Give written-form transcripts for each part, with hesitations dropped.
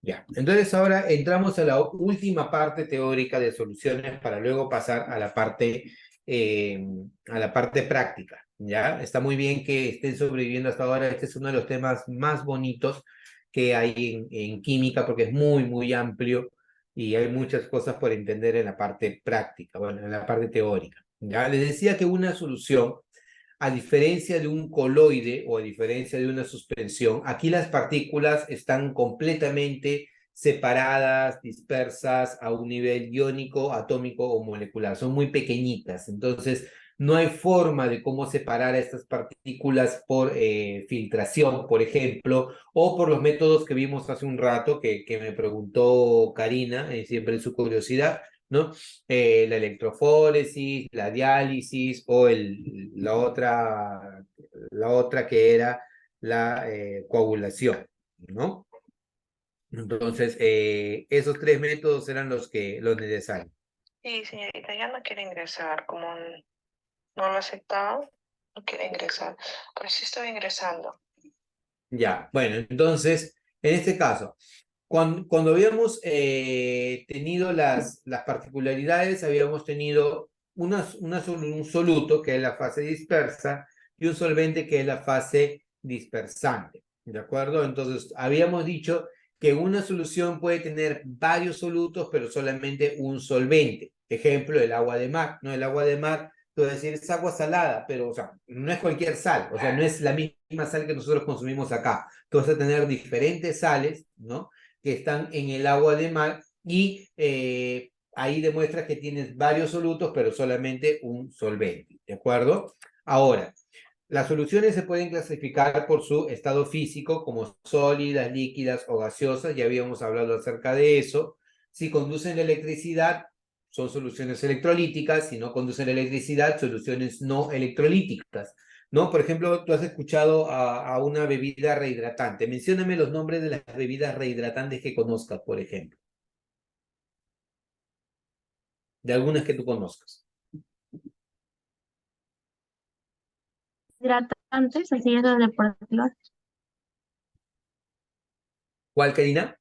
Ya, entonces ahora entramos a la última parte teórica de soluciones para luego pasar eh, a la parte práctica, ¿ya? Está muy bien que estén sobreviviendo hasta ahora. Este es uno de los temas más bonitos que hay en química porque es muy, muy amplio y hay muchas cosas por entender en la parte práctica, bueno, en la parte teórica, ¿ya? Les decía que una solución, a diferencia de un coloide o a diferencia de una suspensión, aquí las partículas están completamente separadas, dispersas a un nivel iónico, atómico o molecular. Son muy pequeñitas. Entonces, no hay forma de cómo separar a estas partículas por filtración, por ejemplo, o por los métodos que vimos hace un rato que me preguntó Karina, siempre en su curiosidad, ¿no? La electroforesis, la diálisis o la otra que era la coagulación, ¿no? Entonces, esos tres métodos eran los necesarios. Sí, señorita, ya no quiere ingresar, como no lo ha aceptado, no quiere ingresar, pero sí estoy ingresando. Ya, bueno, entonces, en este caso, cuando habíamos tenido las particularidades, habíamos tenido un soluto, que es la fase dispersa, y un solvente, que es la fase dispersante. ¿De acuerdo? Entonces, habíamos dicho que una solución puede tener varios solutos, pero solamente un solvente. Ejemplo, el agua de mar, ¿no? El agua de mar, puedo decir, es agua salada, pero, o sea, no es cualquier sal, o sea, no es la misma sal que nosotros consumimos acá. Tú vas a tener diferentes sales, ¿no? Que están en el agua de mar y ahí demuestras que tienes varios solutos, pero solamente un solvente, ¿de acuerdo? Ahora, las soluciones se pueden clasificar por su estado físico como sólidas, líquidas o gaseosas, ya habíamos hablado acerca de eso. Si conducen la electricidad, son soluciones electrolíticas; si no conducen electricidad, soluciones no electrolíticas, ¿no? Por ejemplo, tú has escuchado a una bebida rehidratante. Mencióname los nombres de las bebidas rehidratantes que conozcas, por ejemplo, de algunas que tú conozcas. Hidratantes, así es deportivos. ¿Cuál, Karina?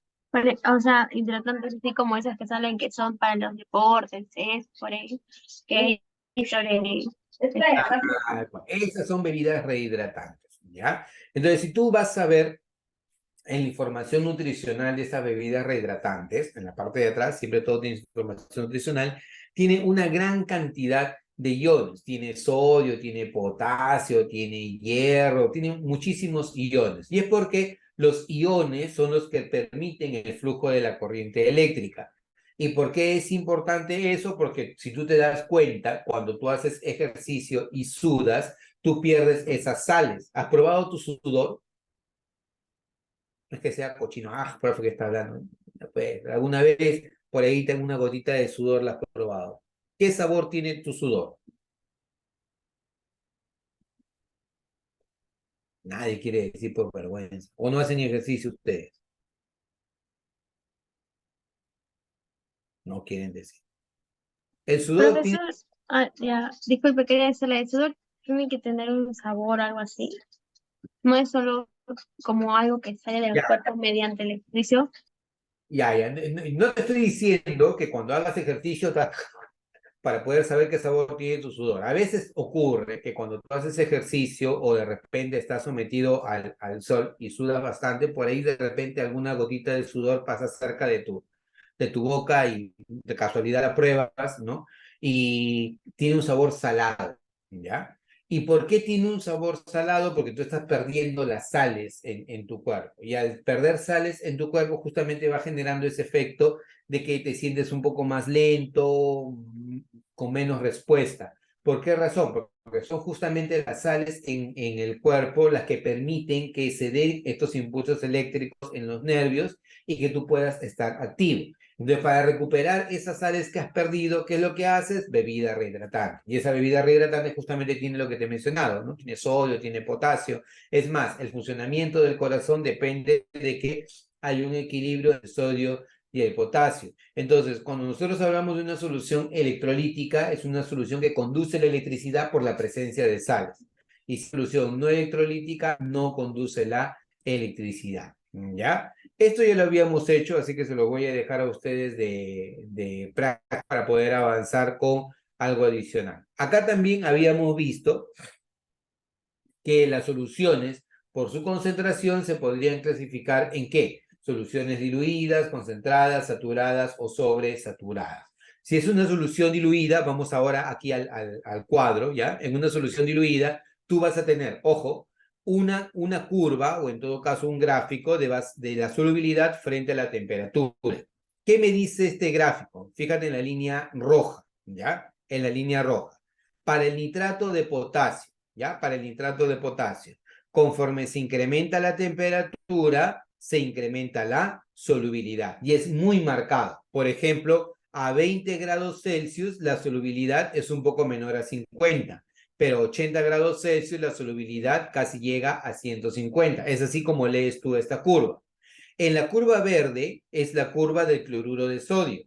O sea, hidratantes así como esas que salen que son para los deportes, es por ahí, que hay sobre... Esas son bebidas rehidratantes, ¿ya? Entonces, si tú vas a ver en la información nutricional de estas bebidas rehidratantes, en la parte de atrás, siempre todo tiene información nutricional, tiene una gran cantidad de iones. Tiene sodio, tiene potasio, tiene hierro, tiene muchísimos iones. Y es porque los iones son los que permiten el flujo de la corriente eléctrica. ¿Y por qué es importante eso? Porque si tú te das cuenta, cuando tú haces ejercicio y sudas, tú pierdes esas sales. ¿Has probado tu sudor? No es que sea cochino, profe, que está hablando. Pues, alguna vez por ahí tengo una gotita de sudor, la has probado. ¿Qué sabor tiene tu sudor? Nadie quiere decir por vergüenza. ¿O no hacen ejercicio ustedes? No quieren decir. El sudor tiene... Profesor, ya, disculpe, quería decirle, el sudor tiene que tener un sabor, algo así. No es solo como algo que sale del Ya, cuerpo mediante el ejercicio. ya. No te estoy diciendo que cuando hagas ejercicio para poder saber qué sabor tiene tu sudor. A veces ocurre que cuando tú haces ejercicio o de repente estás sometido al sol y sudas bastante, por ahí de repente alguna gotita de sudor pasa cerca de tu boca y de casualidad la pruebas, ¿no? Y tiene un sabor salado, ¿ya? ¿Y por qué tiene un sabor salado? Porque tú estás perdiendo las sales en tu cuerpo. Y al perder sales en tu cuerpo, justamente va generando ese efecto de que te sientes un poco más lento, con menos respuesta. ¿Por qué razón? Porque son justamente las sales en el cuerpo las que permiten que se den estos impulsos eléctricos en los nervios y que tú puedas estar activo. Entonces, para recuperar esas sales que has perdido, ¿qué es lo que haces? Bebida rehidratante. Y esa bebida rehidratante justamente tiene lo que te he mencionado, ¿no? Tiene sodio, tiene potasio. Es más, el funcionamiento del corazón depende de que hay un equilibrio de sodio y el potasio. Entonces, cuando nosotros hablamos de una solución electrolítica, es una solución que conduce la electricidad por la presencia de sales. Y solución no electrolítica no conduce la electricidad, ¿ya? Esto ya lo habíamos hecho, así que se lo voy a dejar a ustedes de práctica para poder avanzar con algo adicional. Acá también habíamos visto que las soluciones, por su concentración, se podrían clasificar en ¿qué? Soluciones diluidas, concentradas, saturadas o sobresaturadas. Si es una solución diluida, vamos ahora aquí al cuadro, ¿ya? En una solución diluida, tú vas a tener, ojo, una curva o en todo caso un gráfico de la solubilidad frente a la temperatura. ¿Qué me dice este gráfico? Fíjate en la línea roja, ¿ya? En la línea roja. Para el nitrato de potasio, ¿ya? Para el nitrato de potasio. Conforme se incrementa la temperatura, se incrementa la solubilidad y es muy marcado. Por ejemplo, a 20 grados Celsius la solubilidad es un poco menor a 50, pero a 80 grados Celsius la solubilidad casi llega a 150. Es así como lees tú esta curva. En la curva verde es la curva del cloruro de sodio.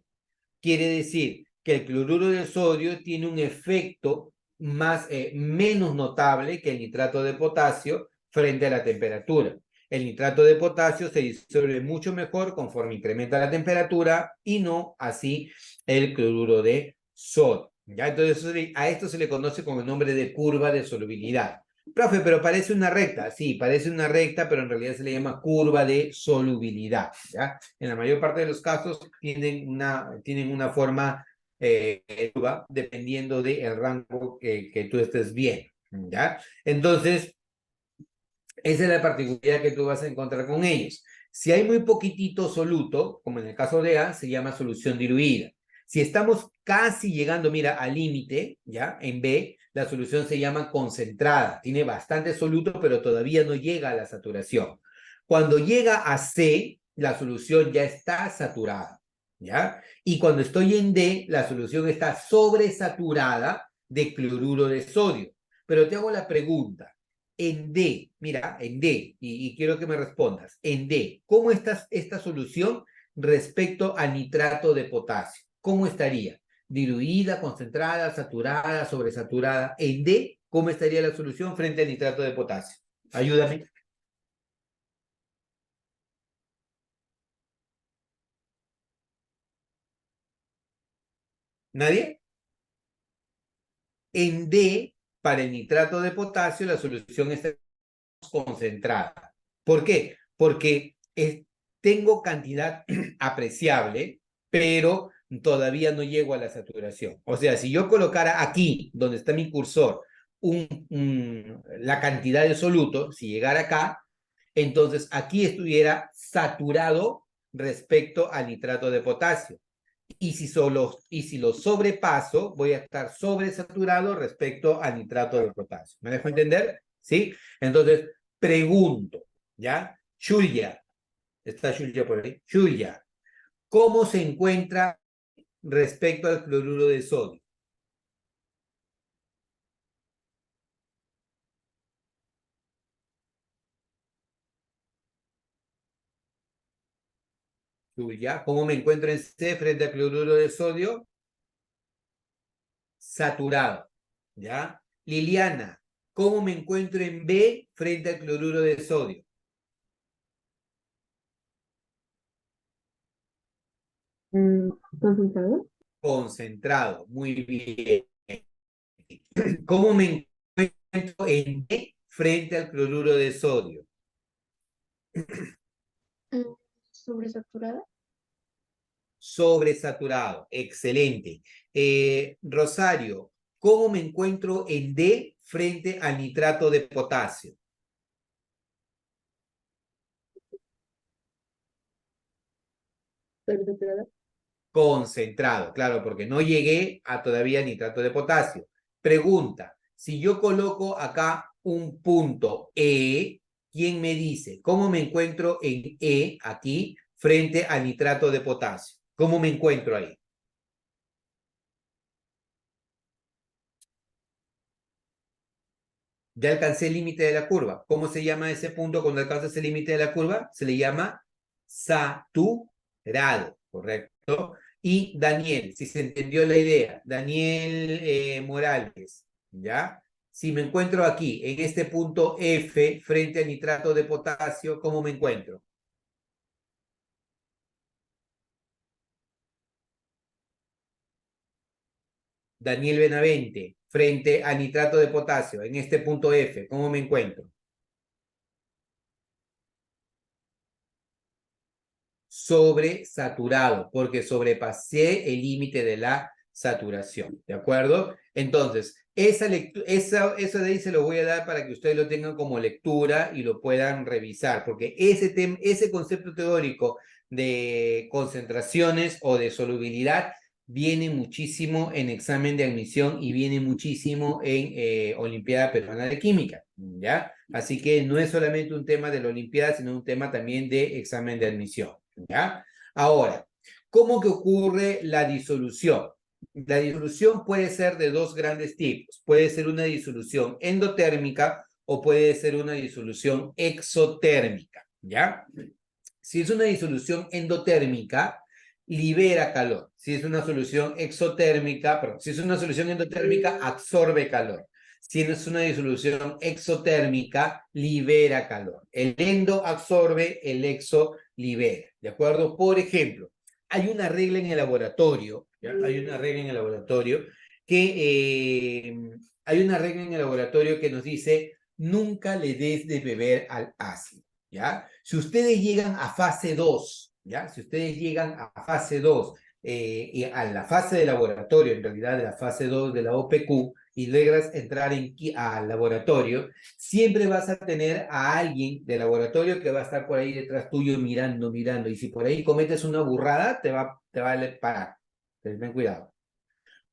Quiere decir que el cloruro de sodio tiene un efecto menos notable que el nitrato de potasio frente a la temperatura. El nitrato de potasio se disuelve mucho mejor conforme incrementa la temperatura y no así el cloruro de sodio. ¿Ya? Entonces a esto se le conoce con el nombre de curva de solubilidad. Profe, pero parece una recta. Sí, parece una recta, pero en realidad se le llama curva de solubilidad. ¿Ya? En la mayor parte de los casos tienen una forma curva dependiendo del rango que tú estés viendo. ¿Ya? Entonces, esa es la particularidad que tú vas a encontrar con ellos. Si hay muy poquitito soluto, como en el caso de A, se llama solución diluida. Si estamos casi llegando, mira, al límite, ¿ya? En B, la solución se llama concentrada. Tiene bastante soluto, pero todavía no llega a la saturación. Cuando llega a C, la solución ya está saturada, ¿ya? Y cuando estoy en D, la solución está sobresaturada de cloruro de sodio. Pero te hago la pregunta, en D, mira, en D, y quiero que me respondas, en D, ¿cómo está esta solución respecto al nitrato de potasio? ¿Cómo estaría? ¿Diluida, concentrada, saturada, sobresaturada? En D, ¿cómo estaría la solución frente al nitrato de potasio? Ayúdame. ¿Nadie? En D, para el nitrato de potasio, la solución está concentrada. ¿Por qué? Porque tengo cantidad apreciable, pero todavía no llego a la saturación. O sea, si yo colocara aquí, donde está mi cursor, la cantidad de soluto, si llegara acá, entonces aquí estuviera saturado respecto al nitrato de potasio. Y si lo sobrepaso, voy a estar sobresaturado respecto al nitrato de potasio. ¿Me dejo entender? ¿Sí? Entonces, pregunto, ¿ya? Julia, ¿está Julia por ahí? Julia, ¿cómo se encuentra respecto al cloruro de sodio? Julia, ¿cómo me encuentro en C frente al cloruro de sodio? Saturado, ¿ya? Liliana, ¿cómo me encuentro en B frente al cloruro de sodio? ¿Concentrado? Concentrado, muy bien. ¿Cómo me encuentro en D frente al cloruro de sodio? ¿Sobresaturada? Sobresaturado, excelente. Rosario, ¿cómo me encuentro en D frente al nitrato de potasio? ¿Sobresaturada? Concentrado, claro, porque no llegué a todavía nitrato de potasio. Pregunta, si yo coloco acá un punto E, ¿quién me dice cómo me encuentro en E aquí frente al nitrato de potasio? ¿Cómo me encuentro ahí? Ya alcancé el límite de la curva. ¿Cómo se llama ese punto cuando alcanzas el límite de la curva? Se le llama saturado, ¿correcto? Y Daniel, si se entendió la idea, Daniel Morales, ¿ya? Si me encuentro aquí, en este punto F, frente al nitrato de potasio, ¿cómo me encuentro? Daniel Benavente, frente a nitrato de potasio, en este punto F, ¿cómo me encuentro? Sobresaturado, porque sobrepasé el límite de la saturación, ¿de acuerdo? Entonces, eso de ahí se lo voy a dar para que ustedes lo tengan como lectura y lo puedan revisar, porque ese concepto teórico de concentraciones o de solubilidad viene muchísimo en examen de admisión y viene muchísimo en Olimpiada Peruana de Química, ¿ya? Así que no es solamente un tema de la Olimpiada, sino un tema también de examen de admisión, ¿ya? Ahora, ¿cómo que ocurre la disolución? La disolución puede ser de dos grandes tipos. Puede ser una disolución endotérmica o puede ser una disolución exotérmica, ¿ya? Si es una disolución endotérmica, libera calor. Si es una solución exotérmica, perdón, si es una solución endotérmica, absorbe calor. Si es una disolución exotérmica, libera calor. El endo absorbe, el exo libera, ¿de acuerdo? Por ejemplo, hay una regla en el laboratorio, ¿ya? Hay una regla en el laboratorio que nos dice, nunca le des de beber al ácido, ¿ya? Si ustedes llegan a fase 2, ¿ya? Si ustedes llegan a fase 2, y a la fase de laboratorio, en realidad de la fase 2 de la OPQ, y logras entrar al laboratorio, siempre vas a tener a alguien del laboratorio que va a estar por ahí detrás tuyo mirando, mirando, y si por ahí cometes una burrada, te va a parar. Entonces, ten cuidado.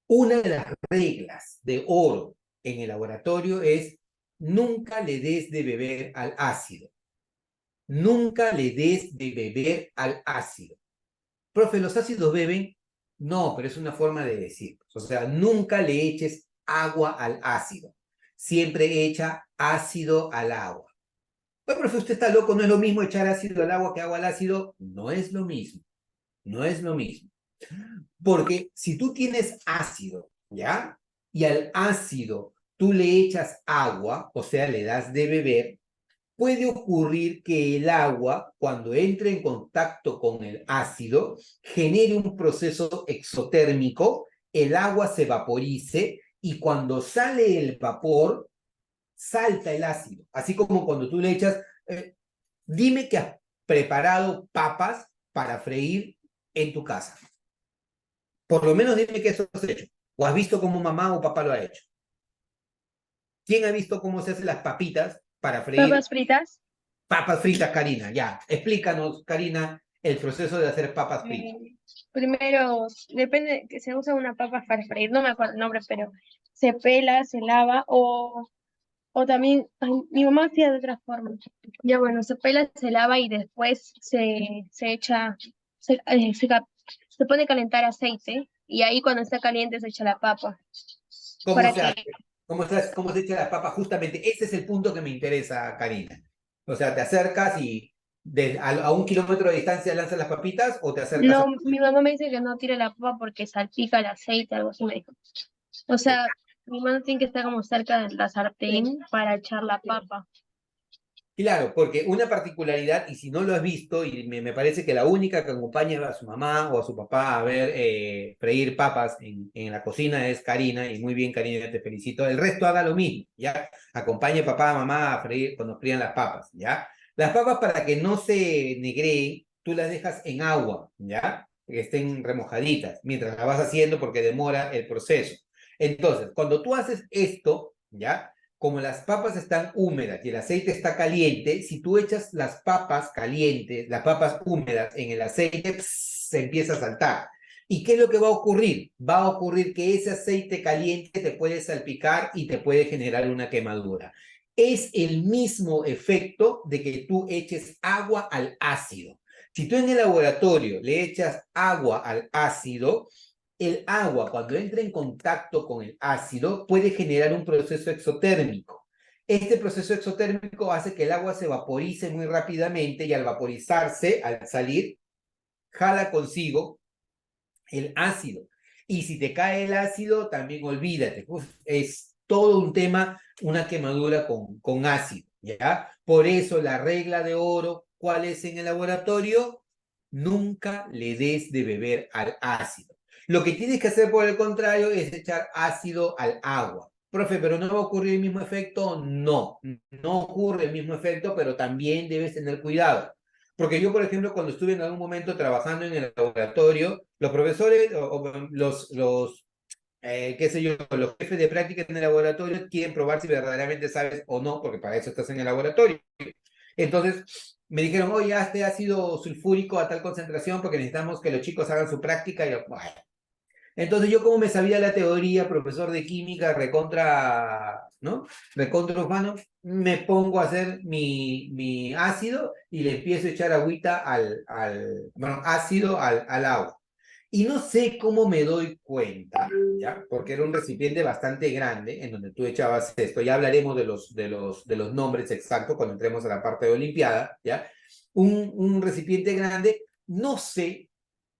Una de las reglas de oro en el laboratorio es nunca le des de beber al ácido. Nunca le des de beber al ácido. Profe, ¿los ácidos beben? No, pero es una forma de decir. O sea, nunca le eches agua al ácido. Siempre echa ácido al agua. Pues, profe, usted está loco, no es lo mismo echar ácido al agua que agua al ácido. No es lo mismo. No es lo mismo. Porque si tú tienes ácido, ¿ya? Y al ácido tú le echas agua, o sea, le das de beber, puede ocurrir que el agua, cuando entre en contacto con el ácido, genere un proceso exotérmico, el agua se vaporice y cuando sale el vapor, salta el ácido. Así como cuando tú le echas, dime que has preparado papas para freír en tu casa. Por lo menos dime que eso has hecho. O has visto cómo mamá o papá lo ha hecho. ¿Quién ha visto cómo se hacen las papitas para freír? Papas fritas. Papas fritas, Karina, ya. Explícanos, Karina, el proceso de hacer papas fritas. Primero, depende, que se usa una papa para freír, no me acuerdo el nombre, pero se pela, se lava o también, ay, mi mamá hacía de otra forma. Ya bueno, se pela, se lava y después se echa, se pone a calentar aceite y ahí cuando está caliente se echa la papa ¿Cómo para se que hace? ¿Cómo se echa las papas? Justamente ese es el punto que me interesa, Karina. O sea, ¿te acercas y a 1 kilómetro de distancia lanzas las papitas o te acercas no, a... mi mamá me dice que no tire la papa porque salpica el aceite, algo así me dijo. O sea, mi mano tiene que estar como cerca de la sartén para echar la papa. Claro, porque una particularidad, y si no lo has visto, y me parece que la única que acompaña a su mamá o a su papá a ver freír papas en la cocina es Karina, y muy bien, Karina, te felicito. El resto haga lo mismo, ¿ya? Acompañe papá, mamá a freír cuando frían las papas, ¿ya? Las papas, para que no se negreen, tú las dejas en agua, ¿ya? Que estén remojaditas, mientras las vas haciendo porque demora el proceso. Entonces, cuando tú haces esto, ¿ya? Como las papas están húmedas y el aceite está caliente, si tú echas las papas calientes, las papas húmedas en el aceite, se empieza a saltar. ¿Y qué es lo que va a ocurrir? Va a ocurrir que ese aceite caliente te puede salpicar y te puede generar una quemadura. Es el mismo efecto de que tú eches agua al ácido. Si tú en el laboratorio le echas agua al ácido, el agua, cuando entra en contacto con el ácido, puede generar un proceso exotérmico. Este proceso exotérmico hace que el agua se vaporice muy rápidamente y al vaporizarse, al salir, jala consigo el ácido. Y si te cae el ácido, también olvídate. Es todo un tema, una quemadura con ácido, ¿ya? Por eso la regla de oro, ¿cuál es en el laboratorio? Nunca le des de beber al ácido. Lo que tienes que hacer, por el contrario, es echar ácido al agua. Profe, ¿pero no va a ocurrir el mismo efecto? No, no ocurre el mismo efecto, pero también debes tener cuidado. Porque yo, por ejemplo, cuando estuve en algún momento trabajando en el laboratorio, los profesores o qué sé yo, los jefes de práctica en el laboratorio quieren probar si verdaderamente sabes o no, porque para eso estás en el laboratorio. Entonces me dijeron, oye, hazte ácido sulfúrico a tal concentración porque necesitamos que los chicos hagan su práctica. Y yo, bueno. Entonces yo como me sabía la teoría, profesor de química, recontra, ¿no? Recontra humano, me pongo a hacer mi ácido y le empiezo a echar agüita bueno, ácido al agua. Y no sé cómo me doy cuenta, ¿ya? Porque era un recipiente bastante grande en donde tú echabas esto. Ya hablaremos de los nombres exactos cuando entremos a la parte de Olimpiada, ¿ya? Un recipiente grande, no sé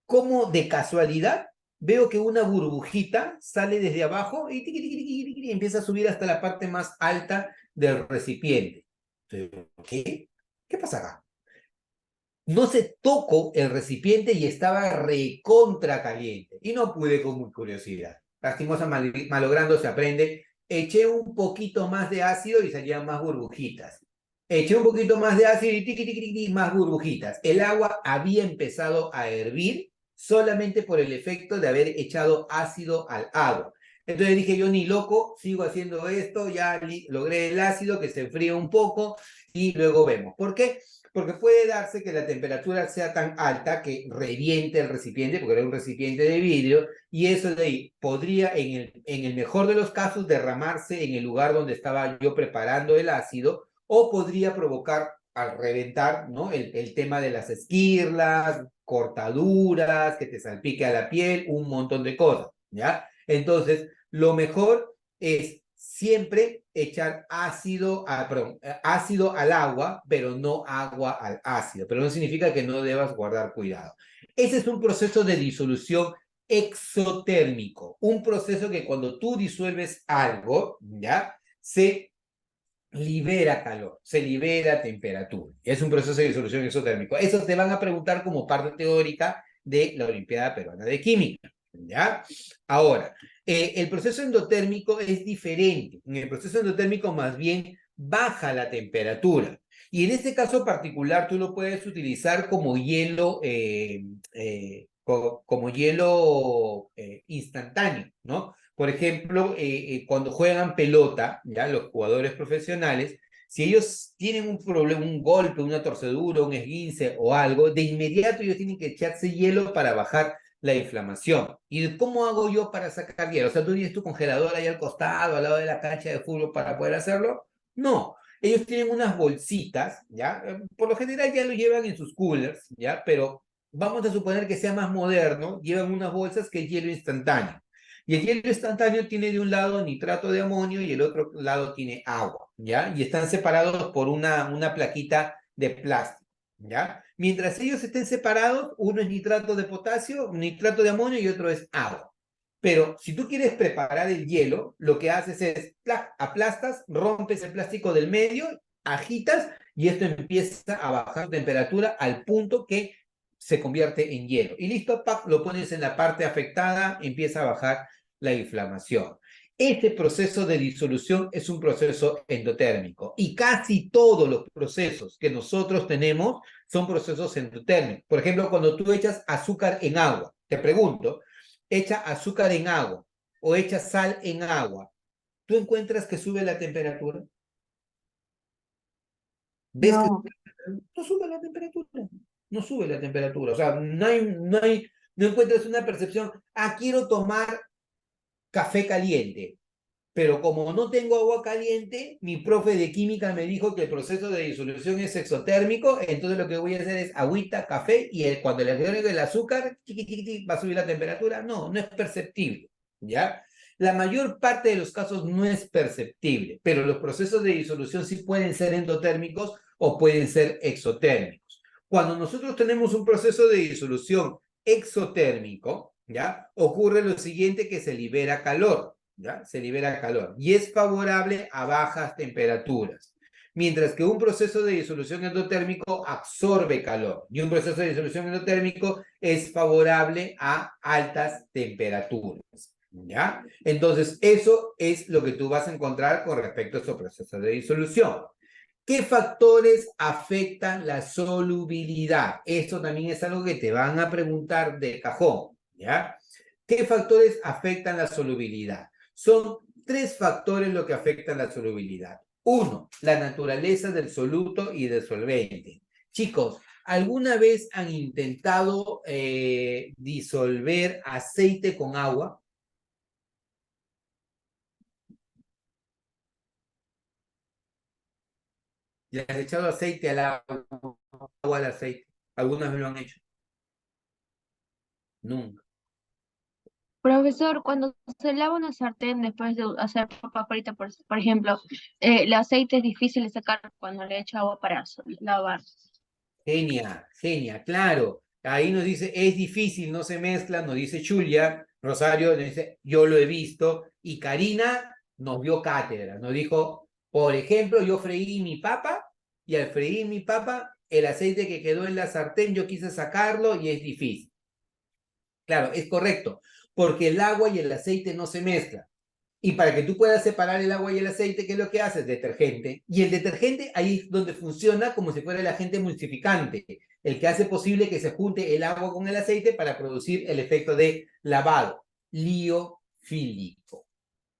cómo de casualidad veo que una burbujita sale desde abajo y, tiqui, tiqui, tiqui, tiqui, y empieza a subir hasta la parte más alta del recipiente. Entonces, ¿qué? ¿Qué pasa acá? No se tocó el recipiente y estaba recontra caliente. Y no pude con mi curiosidad. Lastimosa, malogrando se aprende. Eché un poquito más de ácido y salían más burbujitas. Eché un poquito más de ácido y tiqui, tiqui, tiqui, más burbujitas. El agua había empezado a hervir solamente por el efecto de haber echado ácido al agua. Entonces dije yo, ni loco, sigo haciendo esto, ya logré el ácido que se enfríe un poco y luego vemos. ¿Por qué? Porque puede darse que la temperatura sea tan alta que reviente el recipiente, porque era un recipiente de vidrio, y eso de ahí podría, en el mejor de los casos, derramarse en el lugar donde estaba yo preparando el ácido, o podría provocar al reventar, ¿no? El tema de las esquirlas, cortaduras, que te salpique a la piel, un montón de cosas, ¿ya? Entonces, lo mejor es siempre echar ácido al agua, pero no agua al ácido. Pero no significa que no debas guardar cuidado. Ese es un proceso de disolución exotérmico, un proceso que cuando tú disuelves algo, ¿ya? Se libera calor, se libera temperatura. Es un proceso de disolución exotérmico. Eso te van a preguntar como parte teórica de la Olimpiada Peruana de Química, ¿ya? Ahora, el proceso endotérmico es diferente. En el proceso endotérmico más bien baja la temperatura. Y en este caso particular tú lo puedes utilizar como hielo, como hielo instantáneo, ¿no? Por ejemplo, cuando juegan pelota, ya los jugadores profesionales, si ellos tienen un problema, un golpe, una torcedura, un esguince o algo, de inmediato ellos tienen que echarse hielo para bajar la inflamación. ¿Y cómo hago yo para sacar hielo? O sea, ¿tú tienes tu congelador ahí al costado, al lado de la cancha de fútbol para poder hacerlo? No. Ellos tienen unas bolsitas, ¿ya? Por lo general ya lo llevan en sus coolers, ¿ya? Pero vamos a suponer que sea más moderno, llevan unas bolsas que es hielo instantáneo. Y el hielo instantáneo tiene de un lado nitrato de amonio y el otro lado tiene agua, ¿ya? Y están separados por una plaquita de plástico, ¿ya? Mientras ellos estén separados, uno es nitrato de potasio, nitrato de amonio y otro es agua. Pero si tú quieres preparar el hielo, lo que haces es aplastas, rompes el plástico del medio, agitas y esto empieza a bajar temperatura al punto que se convierte en hielo. Y listo, ¡pac!, lo pones en la parte afectada, empieza a bajar la inflamación. Este proceso de disolución es un proceso endotérmico y casi todos los procesos que nosotros tenemos son procesos endotérmicos. Por ejemplo, cuando tú echas azúcar en agua, te pregunto, echa azúcar en agua o echa sal en agua, ¿tú encuentras que sube la temperatura? ¿Ves que No, no sube la temperatura? No sube la temperatura. O sea, no encuentras una percepción, quiero tomar café caliente. Pero como no tengo agua caliente, mi profe de química me dijo que el proceso de disolución es exotérmico, entonces lo que voy a hacer es agüita, café, y cuando le agrego el azúcar, chiqui, chiqui, chiqui, va a subir la temperatura. No, no es perceptible, ¿ya? La mayor parte de los casos no es perceptible, pero los procesos de disolución sí pueden ser endotérmicos o pueden ser exotérmicos. Cuando nosotros tenemos un proceso de disolución exotérmico, ¿ya? Ocurre lo siguiente, que se libera calor. ¿Ya? Se libera calor y es favorable a bajas temperaturas. mientras que un proceso de disolución endotérmico absorbe calor y un proceso de disolución endotérmico es favorable a altas temperaturas. ¿Ya? Entonces, eso es lo que tú vas a encontrar con respecto a estos procesos de disolución. ¿Qué factores afectan la solubilidad? Esto también es algo que te van a preguntar de cajón, ¿ya? ¿Qué factores afectan la solubilidad? Son 3 factores lo que afectan la solubilidad. 1, la naturaleza del soluto y del solvente. Chicos, ¿alguna vez han intentado disolver aceite con agua? ¿Le has echado aceite al agua al aceite? ¿Algunas vez lo han hecho? Nunca. Profesor, cuando se lava una sartén después de hacer papa frita, por ejemplo, el aceite es difícil de sacar cuando le echo agua para lavar. Genia, genia, claro. Ahí nos dice, es difícil, no se mezcla, nos dice Julia, Rosario nos dice, yo lo he visto, y Karina nos dio cátedra, nos dijo, por ejemplo, yo freí mi papa, y al freír mi papa, el aceite que quedó en la sartén, yo quise sacarlo y es difícil. Claro, es correcto, porque el agua y el aceite no se mezclan. Y para que tú puedas separar el agua y el aceite, ¿qué es lo que haces? Detergente. Y el detergente ahí es donde funciona como si fuera el agente emulsificante, el que hace posible que se junte el agua con el aceite para producir el efecto de lavado. Liofílico.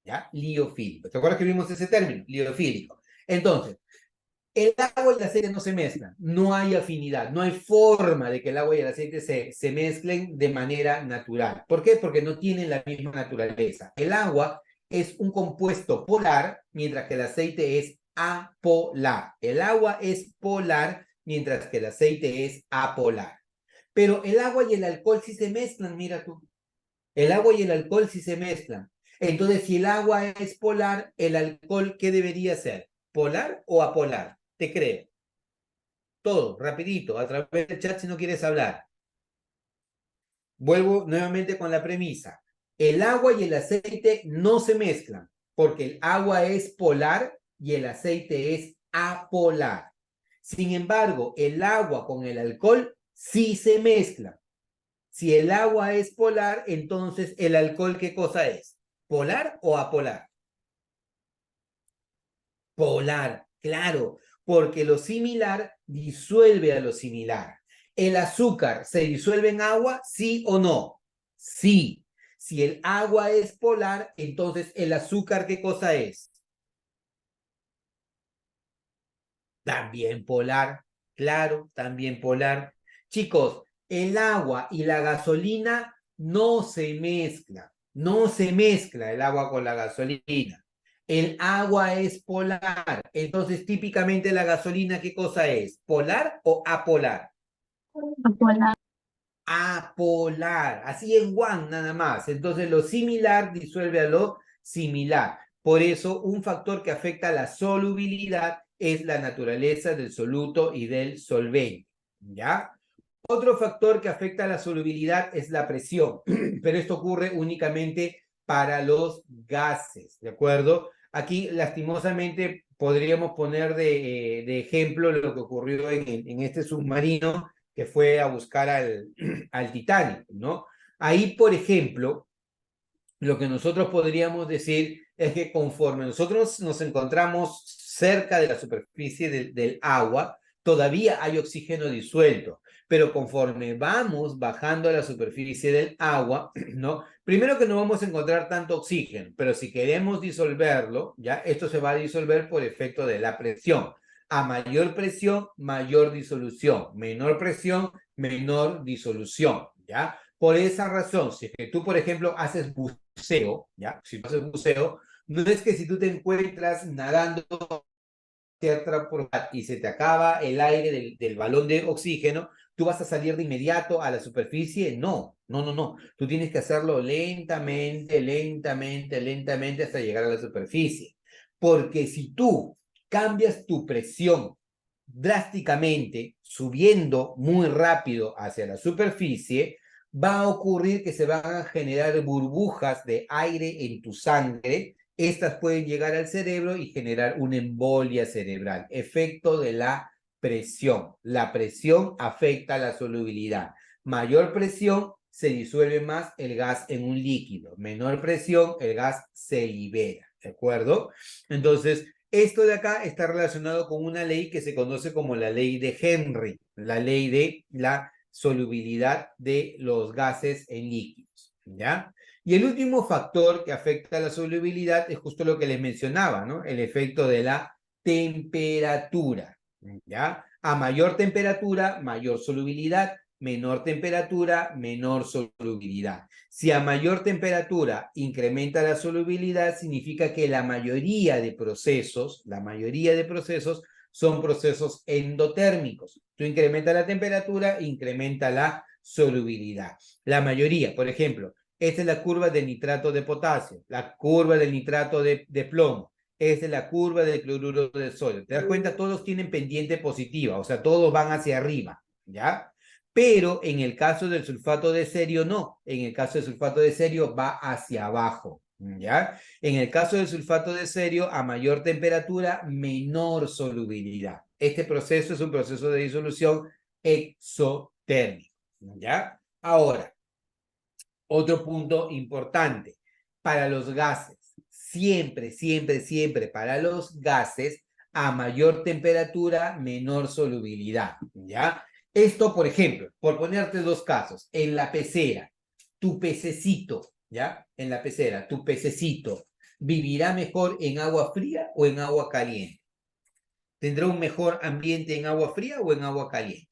¿Ya? Liofílico. ¿Te acuerdas que vimos ese término? Liofílico. Entonces, el agua y el aceite no se mezclan, no hay afinidad, no hay forma de que el agua y el aceite se mezclen de manera natural. ¿Por qué? Porque no tienen la misma naturaleza. El agua es un compuesto polar, mientras que el aceite es apolar. El agua es polar, mientras que el aceite es apolar. Pero el agua y el alcohol sí se mezclan, mira tú. El agua y el alcohol sí se mezclan. Entonces, si el agua es polar, el alcohol, ¿qué debería ser? ¿Polar o apolar? Te creo. Todo, rapidito, a través del chat si no quieres hablar. Vuelvo nuevamente con la premisa. El agua y el aceite no se mezclan, porque el agua es polar y el aceite es apolar. Sin embargo, el agua con el alcohol sí se mezclan. Si el agua es polar, entonces el alcohol, ¿qué cosa es? ¿Polar o apolar? Polar, claro, porque lo similar disuelve a lo similar. ¿El azúcar se disuelve en agua, sí o no? Sí. Si el agua es polar, entonces el azúcar, ¿qué cosa es? También polar, claro, también polar. Chicos, el agua y la gasolina no se mezclan, no se mezcla el agua con la gasolina. El agua es polar, entonces típicamente la gasolina, ¿qué cosa es? ¿Polar o apolar? Hola. Apolar, así en one nada más. Entonces lo similar disuelve a lo similar. Por eso un factor que afecta a la solubilidad es la naturaleza del soluto y del solvente, ¿ya? Otro factor que afecta a la solubilidad es la presión, pero esto ocurre únicamente para los gases, ¿de acuerdo? Aquí, lastimosamente, podríamos poner de ejemplo lo que ocurrió en este submarino que fue a buscar al Titanic, ¿no? Ahí, por ejemplo, lo que nosotros podríamos decir es que conforme nosotros nos encontramos cerca de la superficie del agua, todavía hay oxígeno disuelto, pero conforme vamos bajando a la superficie del agua, ¿no? Primero que no vamos a encontrar tanto oxígeno, pero si queremos disolverlo, ¿ya? Esto se va a disolver por efecto de la presión. A mayor presión, mayor disolución. Menor presión, menor disolución, ¿ya? Por esa razón, si es que tú, por ejemplo, haces buceo, ¿ya? Si tú haces buceo, no es que si tú te encuentras nadando y se te acaba el aire del balón de oxígeno, tú vas a salir de inmediato a la superficie. No, no, no, no. Tú tienes que hacerlo lentamente, lentamente, lentamente hasta llegar a la superficie. Porque si tú cambias tu presión drásticamente, subiendo muy rápido hacia la superficie, va a ocurrir que se van a generar burbujas de aire en tu sangre estas pueden llegar al cerebro y generar una embolia cerebral. Efecto de la presión. La presión afecta la solubilidad. Mayor presión, se disuelve más el gas en un líquido. Menor presión, el gas se libera. ¿De acuerdo? Entonces, esto de acá está relacionado con una ley que se conoce como la ley de Henry, la ley de la solubilidad de los gases en líquidos, ¿ya? Y el último factor que afecta a la solubilidad es justo lo que les mencionaba, ¿no? El efecto de la temperatura, ¿ya? A mayor temperatura, mayor solubilidad, menor temperatura, menor solubilidad. Si a mayor temperatura incrementa la solubilidad, significa que la mayoría de procesos son procesos endotérmicos. Tú incrementas la temperatura, incrementa la solubilidad. La mayoría, por ejemplo, esta es la curva del nitrato de potasio, la curva del nitrato de plomo, esta es la curva del cloruro de sodio. ¿Te das cuenta? Todos tienen pendiente positiva, o sea, todos van hacia arriba, ¿ya? Pero en el caso del sulfato de cerio, no. En el caso del sulfato de cerio va hacia abajo, ¿ya? En el caso del sulfato de cerio, a mayor temperatura, menor solubilidad. Este proceso es un proceso de disolución exotérmico, ¿ya? Ahora, otro punto importante, para los gases, siempre, siempre, siempre para los gases, a mayor temperatura, menor solubilidad, ¿ya? Esto, por ejemplo, por ponerte dos casos, en la pecera, tu pececito, ¿ya? En la pecera, tu pececito, ¿vivirá mejor en agua fría o en agua caliente? ¿Tendrá un mejor ambiente en agua fría o en agua caliente?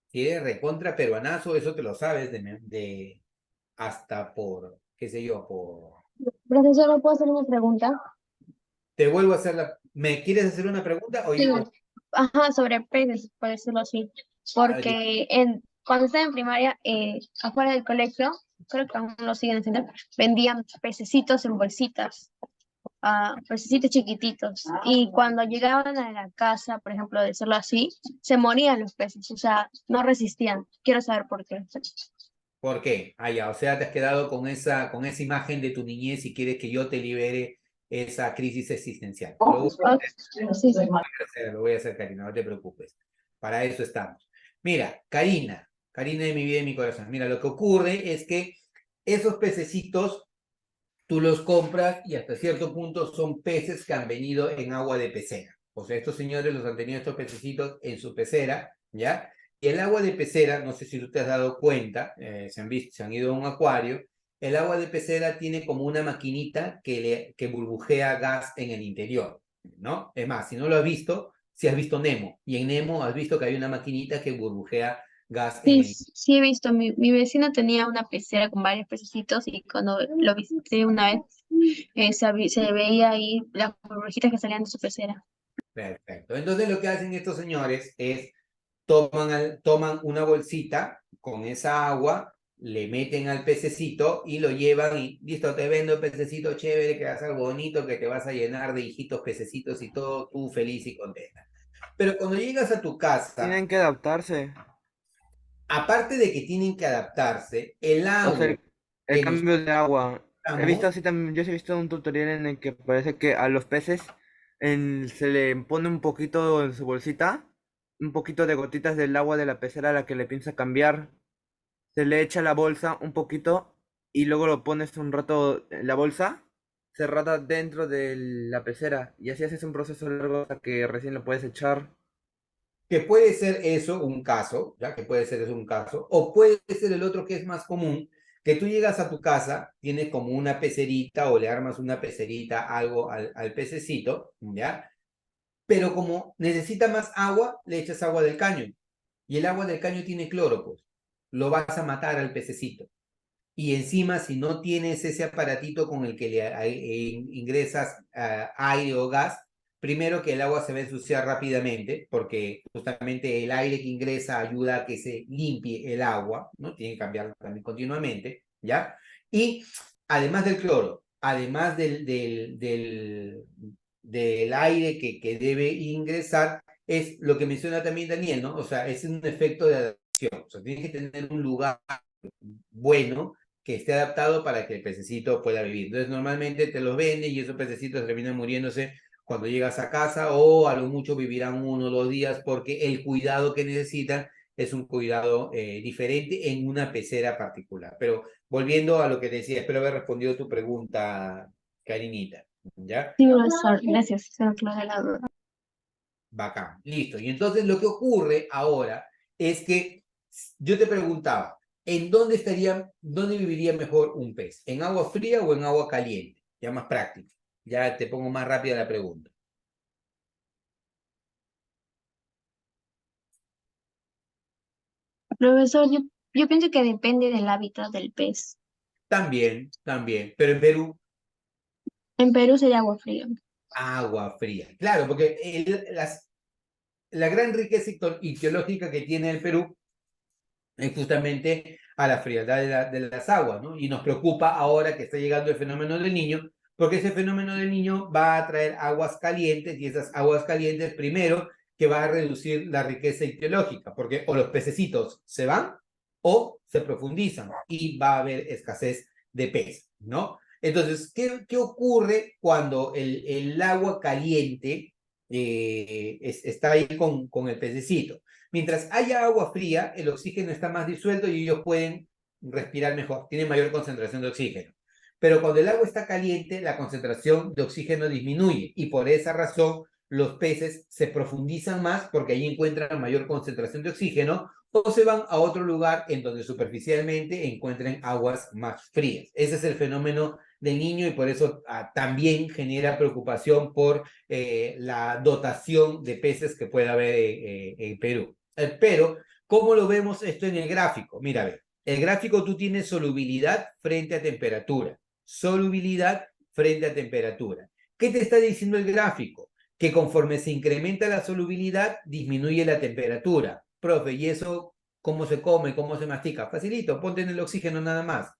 Si eres recontra peruanazo, eso te lo sabes de hasta por, qué sé yo, por... Profesor, ¿me puedo hacer una pregunta? Te vuelvo a hacer la... ¿Me quieres hacer una pregunta? Sí, ajá, sobre peces, por decirlo así. Di- Porque cuando estaba en primaria, afuera del colegio, creo que aún lo siguen haciendo, vendían pececitos en bolsitas, pececitos chiquititos. Y cuando llegaban a la casa, por ejemplo, de decirlo así, se morían los peces, o sea, no resistían. Quiero saber por qué. ¿Por qué? Ah, ya, o sea, te has quedado con esa imagen de tu niñez y quieres que yo te libere esa crisis existencial. Ah, sí, sí. Lo voy a hacer, Karina, no te preocupes. Para eso estamos. Mira, Karina, Karina de mi vida y mi corazón. Mira, lo que ocurre es que esos pececitos tú los compras y hasta cierto punto son peces que han venido en agua de pecera. O sea, estos señores los han tenido estos pececitos en su pecera, ¿ya? Y el agua de pecera, no sé si tú te has dado cuenta, se han ido a un acuario, el agua de pecera tiene como una maquinita que burbujea gas en el interior, ¿no? Es más, si no lo has visto, si has visto Nemo, y en Nemo has visto que hay una maquinita que burbujea gas en Sí, el interior. sí he visto, mi vecino tenía una pecera con varios pececitos y cuando lo visité una vez, se veía ahí las burbujitas que salían de su pecera. Perfecto. Entonces lo que hacen estos señores es toman una bolsita con esa agua, le meten al pececito y lo llevan y listo, te vendo pececito chévere, que va a ser bonito, que te vas a llenar de hijitos pececitos y todo, tú feliz y contenta. Pero cuando llegas a tu casa, Tienen que adaptarse. aparte de que tienen que adaptarse, el O sea, agua el que nos cambio de agua. He visto usamos, así también, yo sí he visto un tutorial en el que parece que a los peces se le pone un poquito en su bolsita, un poquito de gotitas del agua de la pecera a la que le piensa cambiar. Se le echa a la bolsa un poquito y luego lo pones un rato en la bolsa cerrada dentro de la pecera. Y así haces un proceso largo hasta que recién lo puedes echar. que puede ser eso un caso, ya que puede ser eso un caso, o puede ser el otro que es más común, que tú llegas a tu casa, tienes como una pecerita o le armas una pecerita, algo al pececito, ¿ya? Pero como necesita más agua, le echas agua del caño. Y el agua del caño tiene cloro, pues. Lo vas a matar al pececito. Y encima, si no tienes ese aparatito con el que ingresas aire o gas, primero que el agua se va a ensuciar rápidamente, porque justamente el aire que ingresa ayuda a que se limpie el agua, ¿no? Tiene que cambiarlo también continuamente, ¿ya? Y además del cloro, además del aire que debe ingresar, es lo que menciona también Daniel, ¿no? O sea, es un efecto de adaptación. O sea, tienes que tener un lugar bueno que esté adaptado para que el pececito pueda vivir. Entonces, normalmente te los venden y esos pececitos terminan muriéndose cuando llegas a casa o a lo mucho vivirán 1 o 2 días porque el cuidado que necesitan es un cuidado diferente en una pecera particular. Pero volviendo a lo que decía, espero haber respondido tu pregunta, Karinita. ¿Ya? Sí, profesor, gracias, se me aclaró la duda. Bacán, listo. Y entonces lo que ocurre ahora es que yo te preguntaba, dónde viviría mejor un pez? ¿En agua fría o en agua caliente? Ya más práctico. Ya te pongo más rápida la pregunta. Profesor, yo pienso que depende del hábitat del pez. También, también. Pero en Perú, En Perú sería agua fría. agua fría. Claro, porque la gran riqueza ictiológica que tiene el Perú es justamente a la frialdad de las aguas, ¿no? Y nos preocupa ahora que está llegando el fenómeno del Niño, porque ese fenómeno del Niño va a traer aguas calientes y esas aguas calientes, primero, que va a reducir la riqueza ictiológica, porque o los pececitos se van o se profundizan y va a haber escasez de peces, ¿no? Entonces, ¿qué ocurre cuando el agua caliente está ahí con el pececito? Mientras haya agua fría, el oxígeno está más disuelto y ellos pueden respirar mejor, tienen mayor concentración de oxígeno. Pero cuando el agua está caliente, la concentración de oxígeno disminuye y por esa razón los peces se profundizan más porque ahí encuentran mayor concentración de oxígeno o se van a otro lugar en donde superficialmente encuentren aguas más frías. Ese es el fenómeno del Niño y por eso también genera preocupación por la dotación de peces que pueda haber en Perú. Pero, ¿cómo lo vemos esto en el gráfico? Mira, a ver, el gráfico tú tienes solubilidad frente a temperatura. Solubilidad frente a temperatura. ¿Qué te está diciendo el gráfico? Que conforme se incrementa la solubilidad, disminuye la temperatura. Profe, ¿y eso cómo se come, cómo se mastica? Facilito, ponte en el oxígeno nada más.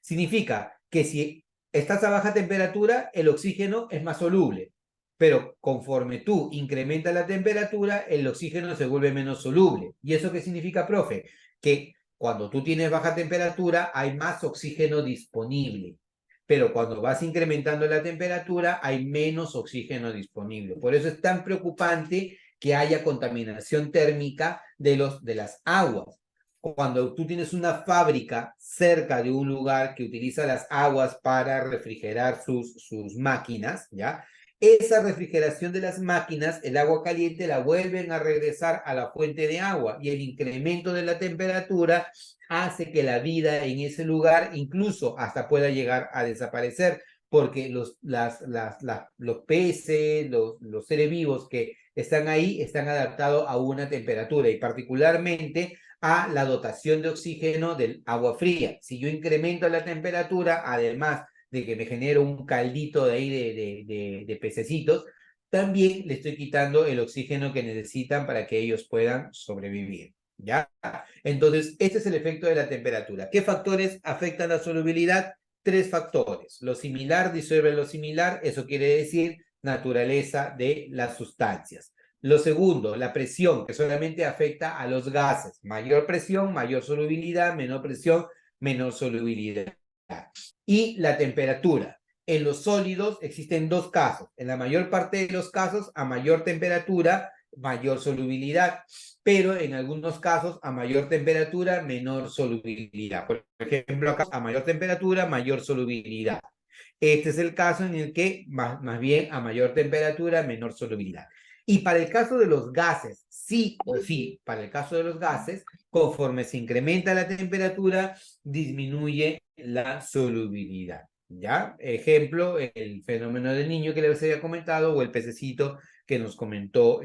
Significa que si estás a baja temperatura, el oxígeno es más soluble, pero conforme tú incrementas la temperatura, el oxígeno se vuelve menos soluble. ¿Y eso qué significa, profe? Que cuando tú tienes baja temperatura, hay más oxígeno disponible, pero cuando vas incrementando la temperatura, hay menos oxígeno disponible. Por eso es tan preocupante que haya contaminación térmica de las aguas. Cuando tú tienes una fábrica cerca de un lugar que utiliza las aguas para refrigerar sus máquinas, ¿ya? Esa refrigeración de las máquinas, el agua caliente la vuelven a regresar a la fuente de agua y el incremento de la temperatura hace que la vida en ese lugar incluso hasta pueda llegar a desaparecer porque los peces, los seres vivos que están ahí están adaptados a una temperatura y particularmente a la dotación de oxígeno del agua fría. Si yo incremento la temperatura, además de que me genero un caldito de ahí de pececitos, también le estoy quitando el oxígeno que necesitan para que ellos puedan sobrevivir. ¿Ya? Entonces, este es el efecto de la temperatura. ¿Qué factores afectan la solubilidad? 3 factores. Lo similar disuelve lo similar, eso quiere decir naturaleza de las sustancias. Lo segundo, la presión, que solamente afecta a los gases. Mayor presión, mayor solubilidad, menor presión, menor solubilidad. Y la temperatura. En los sólidos existen 2 casos. En la mayor parte de los casos, a mayor temperatura, mayor solubilidad. Pero en algunos casos, a mayor temperatura, menor solubilidad. Por ejemplo, acá, a mayor temperatura, mayor solubilidad. Este es el caso en el que, más bien, a mayor temperatura, menor solubilidad. Y para el caso de los gases, sí o sí, para el caso de los gases, conforme se incrementa la temperatura, disminuye la solubilidad. ¿Ya? Ejemplo, el fenómeno del Niño que les había comentado o el pececito que nos comentó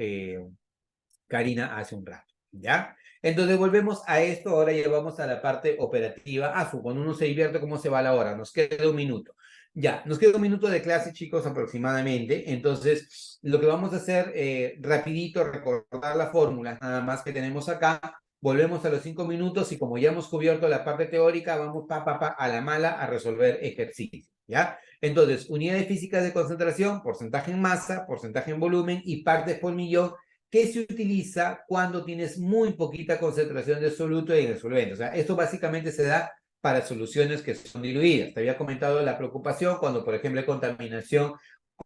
Karina hace un rato. ¿Ya? Entonces volvemos a esto, ahora ya vamos a la parte operativa. Cuando uno se divierte, ¿cómo se va la hora? Nos queda un minuto. Ya, nos queda un minuto de clase, chicos, aproximadamente. Entonces, lo que vamos a hacer, rapidito, recordar la fórmula, nada más que tenemos acá. Volvemos a los 5 minutos y como ya hemos cubierto la parte teórica, vamos a la mala a resolver ejercicios, ¿ya? Entonces, unidades físicas de concentración, porcentaje en masa, porcentaje en volumen y partes por millón que se utiliza cuando tienes muy poquita concentración de soluto en el solvente. O sea, esto básicamente se da para soluciones que son diluidas. Te había comentado la preocupación cuando, por ejemplo, hay contaminación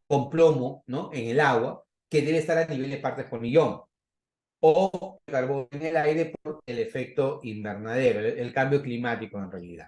con plomo, ¿no? En el agua, que debe estar a nivel de partes por millón, o carbono en el aire por el efecto invernadero, el cambio climático en realidad.